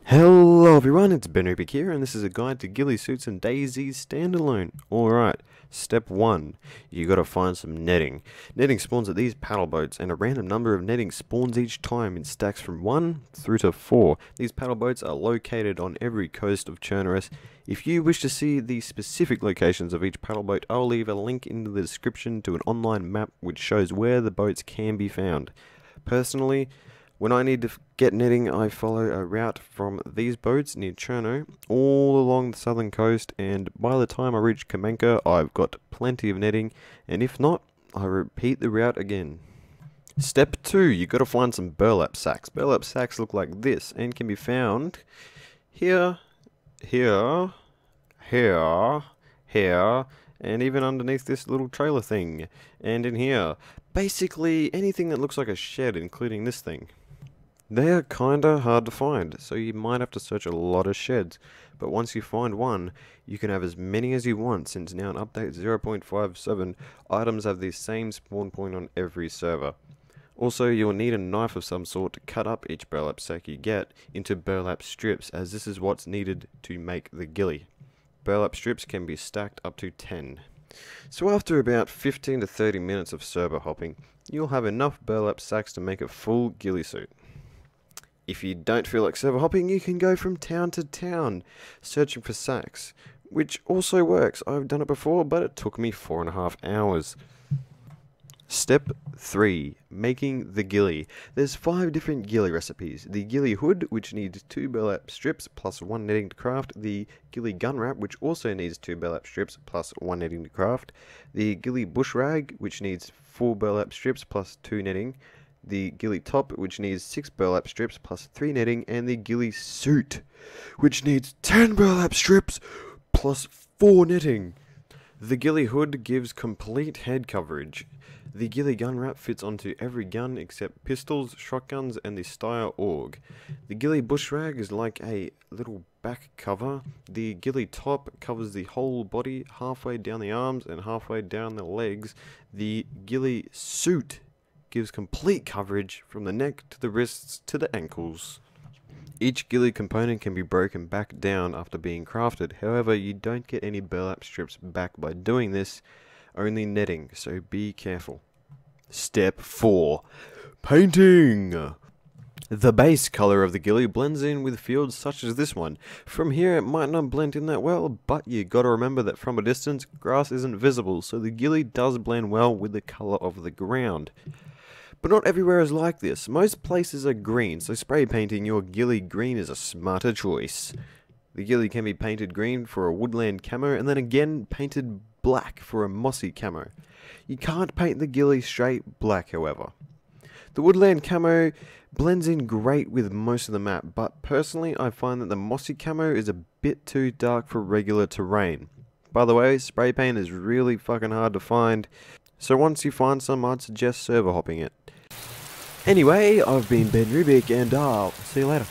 Hello everyone, it's Ben Rubik here, and this is a guide to ghillie suits and DayZ standalone. Alright, step 1. You gotta find some netting. Netting spawns at these paddle boats, and a random number of netting spawns each time in stacks from 1 through to 4. These paddle boats are located on every coast of Chernoris. If you wish to see the specific locations of each paddle boat, I'll leave a link in the description to an online map which shows where the boats can be found. Personally, when I need to get netting, I follow a route from these boats near Cherno all along the southern coast, and by the time I reach Kamenka, I've got plenty of netting, and if not, I repeat the route again. Step 2, you gotta find some burlap sacks. Burlap sacks look like this and can be found here, here, here, here, and even underneath this little trailer thing, and in here. Basically anything that looks like a shed, including this thing. They are kinda hard to find, so you might have to search a lot of sheds, but once you find one, you can have as many as you want, since now in update 0.57, items have the same spawn point on every server. Also, you'll need a knife of some sort to cut up each burlap sack you get into burlap strips, as this is what's needed to make the ghillie. Burlap strips can be stacked up to 10. So after about 15 to 30 minutes of server hopping, you'll have enough burlap sacks to make a full ghillie suit. If you don't feel like server hopping, you can go from town to town, searching for sacks, which also works. I've done it before, but it took me 4.5 hours. Step 3. Making the ghillie. There's 5 different ghillie recipes. The ghillie hood, which needs 2 burlap strips plus 1 netting to craft. The ghillie gun wrap, which also needs 2 burlap strips plus 1 netting to craft. The ghillie bush rag, which needs 4 burlap strips plus 2 netting. The ghillie top, which needs 6 burlap strips plus 3 netting, and the ghillie suit, which needs 10 burlap strips plus 4 netting. The ghillie hood gives complete head coverage. The ghillie gun wrap fits onto every gun except pistols, shotguns, and the Steyr AUG. The ghillie bush rag is like a little back cover. The ghillie top covers the whole body, halfway down the arms and halfway down the legs. The ghillie suit gives complete coverage from the neck to the wrists to the ankles. Each ghillie component can be broken back down after being crafted, however you don't get any burlap strips back by doing this, only netting, so be careful. Step 4. Painting! The base color of the ghillie blends in with fields such as this one. From here it might not blend in that well, but you gotta remember that from a distance, grass isn't visible, so the ghillie does blend well with the color of the ground. But not everywhere is like this. Most places are green, so spray painting your ghillie green is a smarter choice. The ghillie can be painted green for a woodland camo, and then again painted black for a mossy camo. You can't paint the ghillie straight black, however. The woodland camo blends in great with most of the map, but personally I find that the mossy camo is a bit too dark for regular terrain. By the way, spray paint is really fucking hard to find, so once you find some, I'd suggest server hopping it. Anyway, I've been Ben Rubik, and I'll see you later.